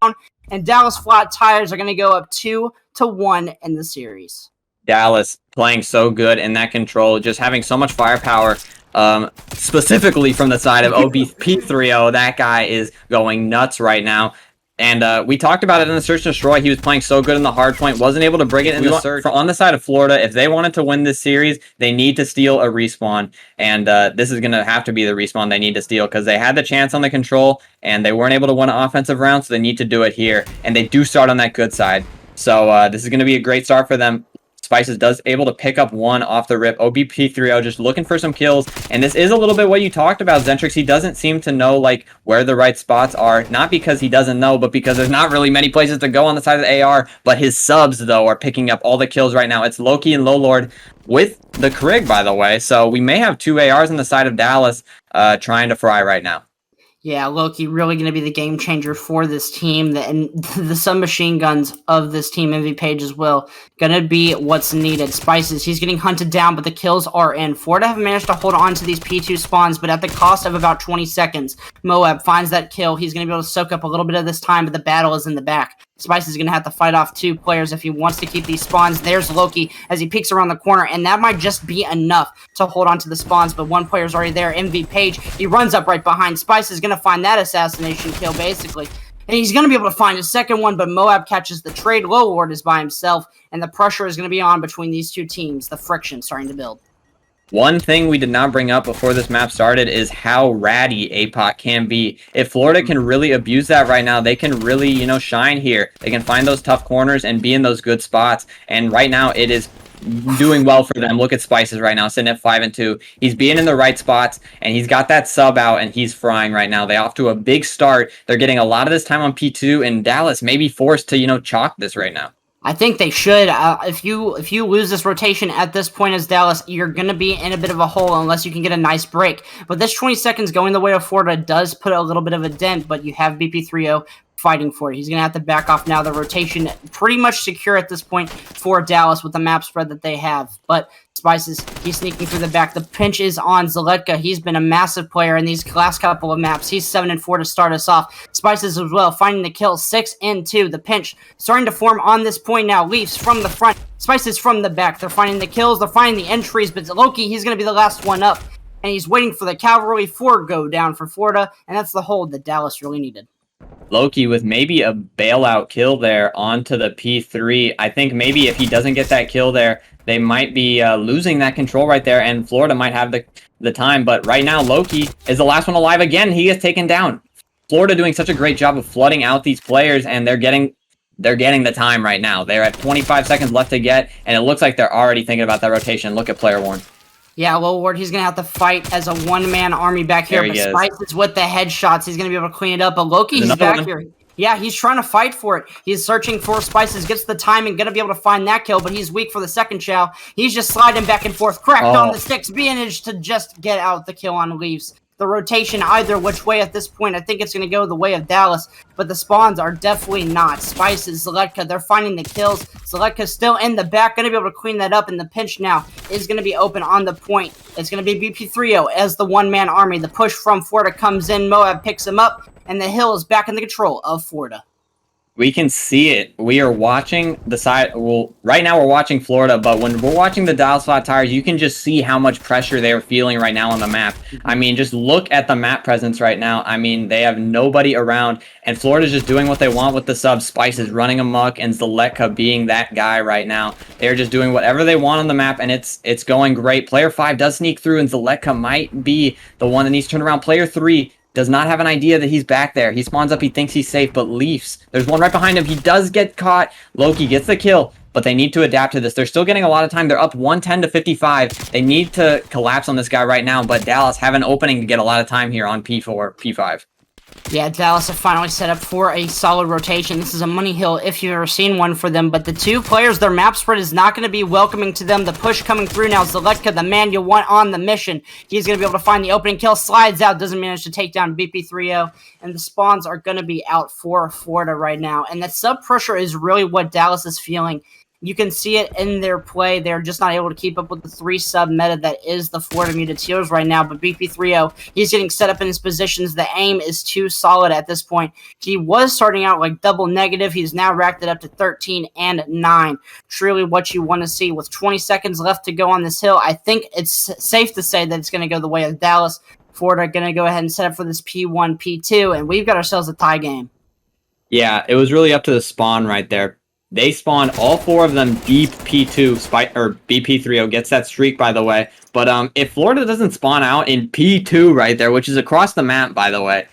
and Dallas Flat Tires are going to go up 2-1 in the series. Dallas playing so good in that control, just having so much firepower, specifically from the side of OBP3-0. That guy is going nuts right now. And we talked about it in the Search and Destroy. He was playing so good in the hard point, wasn't able to bring it in the Search. On the side of Florida, if they wanted to win this series, they need to steal a respawn. And this is going to have to be the respawn they need to steal, because they had the chance on the control, and they weren't able to win an offensive round, so they need to do it here. And they do start on that good side. So this is going to be a great start for them. Spices does able to pick up one off the rip. OBP3-0 just looking for some kills. And this is a little bit what you talked about, Zentrix. He doesn't seem to know like where the right spots are. Not because he doesn't know, but because there's not really many places to go on the side of the AR. But his subs, though, are picking up all the kills right now. It's Loki and Lowlord with the Krig, by the way. So we may have 2 ARs on the side of Dallas trying to fry right now. Yeah, Loki really going to be the game changer for this team. And the submachine guns of this team, MV Page as well, going to be what's needed. Spices, he's getting hunted down, but the kills are in. Florida have managed to hold on to these P2 spawns, but at the cost of about 20 seconds. Moab finds that kill. He's going to be able to soak up a little bit of this time, but the battle is in the back. Spice is going to have to fight off 2 players if he wants to keep these spawns. There's Loki as he peeks around the corner, and that might just be enough to hold on to the spawns, but 1 player's already there, MV Page. He runs up right behind. Spice is going to find that assassination kill, basically. And he's going to be able to find a second one, but Moab catches the trade. Lowlord is by himself, and the pressure is going to be on between these 2 teams. The friction starting to build. One thing we did not bring up before this map started is how ratty APOC can be. If Florida can really abuse that right now, they can really, shine here. They can find those tough corners and be in those good spots. And right now, it is doing well for them. Look at Spices right now, sitting at 5-2. He's being in the right spots, and he's got that sub out, and he's frying right now. They off to a big start. They're getting a lot of this time on P2, and Dallas may be forced to, chalk this right now. I think they should. If you lose this rotation at this point as Dallas, you're going to be in a bit of a hole unless you can get a nice break. But this 20 seconds going the way of Florida does put a little bit of a dent, but you have BP3-0 fighting for it. He's going to have to back off now. The rotation pretty much secure at this point for Dallas with the map spread that they have. But Spices, he's sneaking through the back. The pinch is on Zaletka. He's been a massive player in these last couple of maps. He's 7-4 to start us off. Spices as well, finding the kill. 6-2. The pinch starting to form on this point now. Leafs from the front. Spices from the back. They're finding the kills. They're finding the entries. But Loki, he's going to be the last one up. And he's waiting for the cavalry 4 go down for Florida. And that's the hold that Dallas really needed. Loki with maybe a bailout kill there onto the P3. I think maybe if he doesn't get that kill there, they might be losing that control right there, and Florida might have the time. But right now, Loki is the last one alive again. He gets taken down. Florida doing such a great job of flooding out these players, and they're getting the time right now. They're at 25 seconds left to get, and it looks like they're already thinking about that rotation. Look at player Warren. Yeah, Lil Ward, he's going to have to fight as a one-man army back here. But Spice is with the headshots. He's going to be able to clean it up. But Loki, he's back here. Yeah, he's trying to fight for it. He's searching for Spices, gets the timing, going to be able to find that kill, but he's weak for the second chow. He's just sliding back and forth, cracked on the sticks, managed to just get out the kill on Leaves. The rotation either which way at this point, I think it's going to go the way of Dallas, but the spawns are definitely not. Spices, Zaletka, they're finding the kills. Zaletka's still in the back, going to be able to clean that up, and the pinch now is going to be open on the point. It's going to be BP3O as the one-man army. The push from Florida comes in, Moab picks him up, and the hill is back in the control of Florida. We can see it. We are watching the side. Well, right now we're watching Florida, but when we're watching the Dallas Flat Tires, you can just see how much pressure they're feeling right now on the map. I mean, just look at the map presence right now. I mean, they have nobody around, and Florida's just doing what they want with the subs. Spices running amok, and Zaletka being that guy right now. They're just doing whatever they want on the map, and it's going great. Player 5 does sneak through, and Zaletka might be the one that needs to turn around. Player 3 does not have an idea that he's back there. He spawns up, he thinks he's safe, but Leafs, there's one right behind him. He does get caught. Loki gets the kill, but they need to adapt to this. They're still getting a lot of time. They're up 110 to 55. They need to collapse on this guy right now, but Dallas have an opening to get a lot of time here on P4, P5. Yeah, Dallas have finally set up for a solid rotation. This is a money hill if you've ever seen one for them, but the two players, their map spread is not going to be welcoming to them. The push coming through now, Zaletka, the man you want on the mission. He's going to be able to find the opening kill, slides out, doesn't manage to take down BP3O, and the spawns are going to be out for Florida right now. And that sub pressure is really what Dallas is feeling. You can see it in their play. They're just not able to keep up with the 3-sub meta that is the Florida Muteteers right now. But BP3O, he's getting set up in his positions. The aim is too solid at this point. He was starting out like double negative. He's now racked it up to 13 and 9. Truly what you want to see. With 20 seconds left to go on this hill, I think it's safe to say that it's going to go the way of Dallas. Florida going to go ahead and set up for this P1, P2, and we've got ourselves a tie game. Yeah, it was really up to the spawn right there. They spawned all 4 of them deep P2, or BP3O gets that streak, by the way. But if Florida doesn't spawn out in P2 right there, which is across the map, by the way,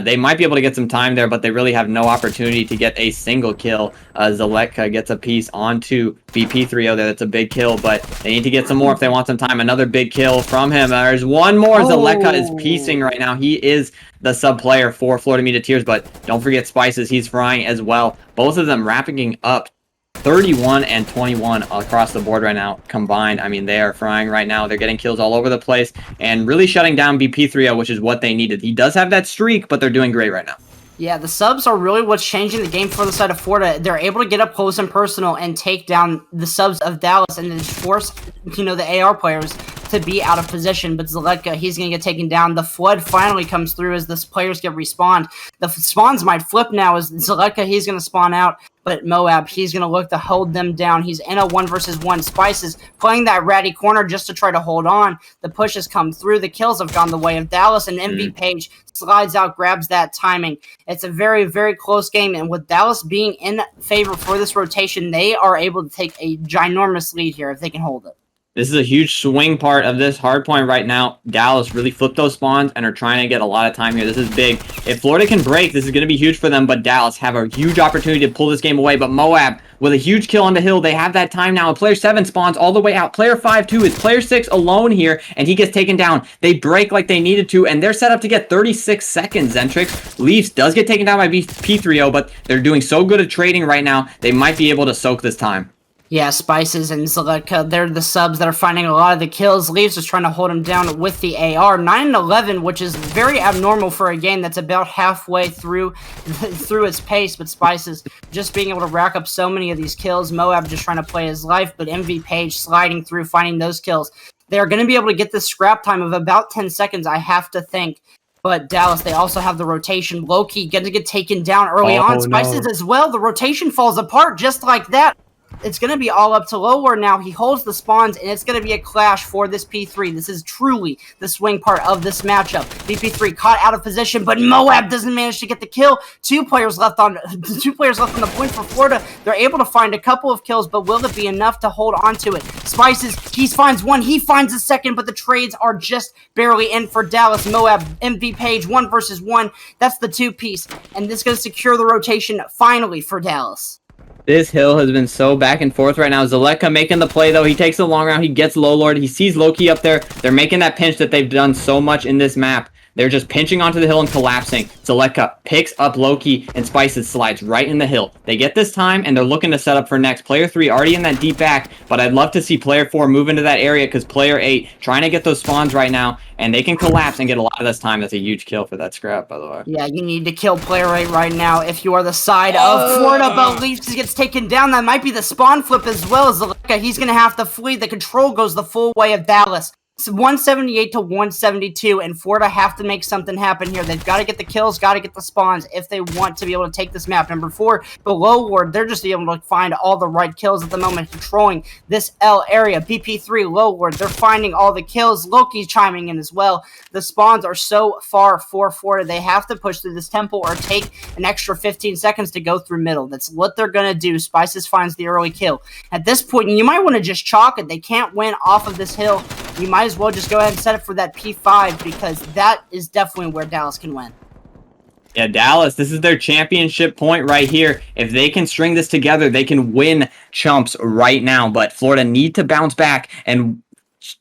they might be able to get some time there, but they really have no opportunity to get a single kill. Zaletka gets a piece onto BP3O there. That's a big kill, but they need to get some more if they want some time. Another big kill from him. There's one more. Zaletka is piecing right now. He is the sub player for Florida Muteteers, but don't forget Spices. He's frying as well. Both of them wrapping up 31 and 21 across the board right now combined. I mean, they are frying right now. They're getting kills all over the place and really shutting down BP3O, which is what they needed. He does have that streak, but they're doing great right now. Yeah, the subs are really what's changing the game for the side of Florida. They're able to get up close and personal and take down the subs of Dallas and then force, the AR players to be out of position. But Zaletka, he's going to get taken down. The flood finally comes through as the players get respawned. The spawns might flip now as Zaletka, he's going to spawn out. But Moab, he's going to look to hold them down. He's in a 1-versus-1. Spices playing that ratty corner just to try to hold on. The push has come through. The kills have gone the way of Dallas. And MV Page slides out, grabs that timing. It's a very, very close game. And with Dallas being in favor for this rotation, they are able to take a ginormous lead here if they can hold it. This is a huge swing part of this hard point right now. Dallas really flipped those spawns and are trying to get a lot of time here. This is big. If Florida can break, this is going to be huge for them, but Dallas have a huge opportunity to pull this game away. But Moab, with a huge kill on the hill, they have that time now. And player 7 spawns all the way out. Player 5, too, is player 6 alone here, and he gets taken down. They break like they needed to, and they're set up to get 36 seconds, Zentrix. Leafs does get taken down by P3O, but they're doing so good at trading right now, they might be able to soak this time. Yeah, Spices and Zaletka, they're the subs that are finding a lot of the kills. Leafs is trying to hold him down with the AR. 9-11, which is very abnormal for a game that's about halfway through its pace. But Spices just being able to rack up so many of these kills. Moab just trying to play his life, but MV Page sliding through, finding those kills. They're going to be able to get this scrap time of about 10 seconds, I have to think. But Dallas, they also have the rotation. Loki going to get taken down early on. Spices as well. The rotation falls apart just like that. it's going to be all up to Lower now. He holds the spawns, and it's going to be a clash for this P3. This is truly the swing part of this matchup. BP3 caught out of position, but Moab doesn't manage to get the kill. Two players left on the point for Florida. They're able to find a couple of kills, but will it be enough to hold on to it? Spices, he finds one, he finds a second, but the trades are just barely in for Dallas. Moab, MV Page, 1 versus 1. That's the 2-piece, and this is going to secure the rotation finally for Dallas. This hill has been so back and forth right now. Zaleka making the play, though. He takes the long round. He gets Low Lord. He sees Loki up there. They're making that pinch that they've done so much in this map. They're just pinching onto the hill and collapsing. Zaleka picks up Loki, and Spices slides right in the hill. They get this time, and they're looking to set up for next. Player 3 already in that deep back, but I'd love to see Player 4 move into that area because Player 8 trying to get those spawns right now, and they can collapse and get a lot of this time. That's a huge kill for that scrap, by the way. Yeah, you need to kill Player 8 right now if you are the side of Florida, but Leafs gets taken down. That might be the spawn flip as well as Zaleka. He's going to have to flee. The control goes the full way of Dallas. So 178 to 172, and Florida have to make something happen here. They've got to get the kills, got to get the spawns if they want to be able to take this map. Number 4, below Ward, they're just able to find all the right kills at the moment, controlling this L area. BP3, low Ward, they're finding all the kills. Loki's chiming in as well. The spawns are so far for Florida. They have to push through this temple or take an extra 15 seconds to go through middle. That's what they're going to do. Spices finds the early kill. At this point, you might want to just chalk it. They can't win off of this hill. You might as well just go ahead and set it for that P5 because that is definitely where Dallas can win. Yeah, Dallas, this is their championship point right here. If they can string this together, they can win Chumps right now. But Florida need to bounce back and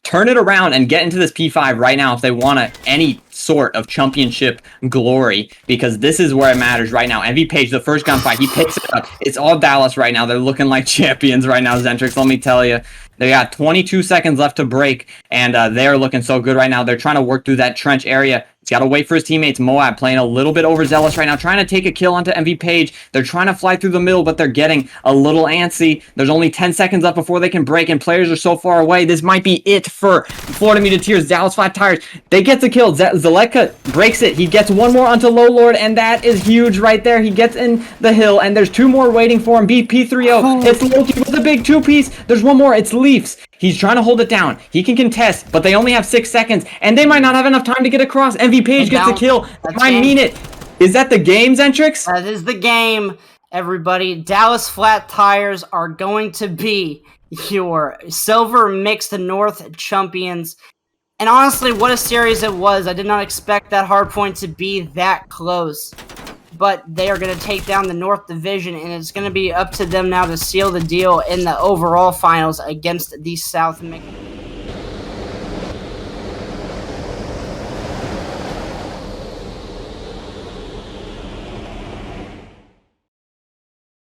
turn it around and get into this P5 right now if they want any sort of championship glory, because this is where it matters right now. MV Page, the first gunfight, he picks it up. It's all Dallas right now. They're looking like champions right now, Zentrix, let me tell you. They got 22 seconds left to break, and they're looking so good right now. They're trying to work through that trench area. He's got to wait for his teammates. Moab playing a little bit overzealous right now, trying to take a kill onto MV Page. They're trying to fly through the middle, but they're getting a little antsy. There's only 10 seconds left before they can break, and players are so far away. This might be it for Florida Muteteers. Dallas Flat Tires. They get the kill. Zaleka breaks it. He gets one more onto Low Lord, and that is huge right there. He gets in the hill, and there's 2 more waiting for him. BP3-0. It's Loki with a big 2-piece. There's 1 more. It's Leafs. He's trying to hold it down. He can contest, but they only have 6 seconds, and they might not have enough time to get across. MV Page gets the kill. I mean it. Is that the game, Zentrix? That is the game, everybody. Dallas Flat Tires are going to be your Silver Mixed North Chumpions. And honestly, what a series it was. I did not expect that hardpoint to be that close. But they are going to take down the North Division, and it's going to be up to them now to seal the deal in the overall finals against the South Mixed.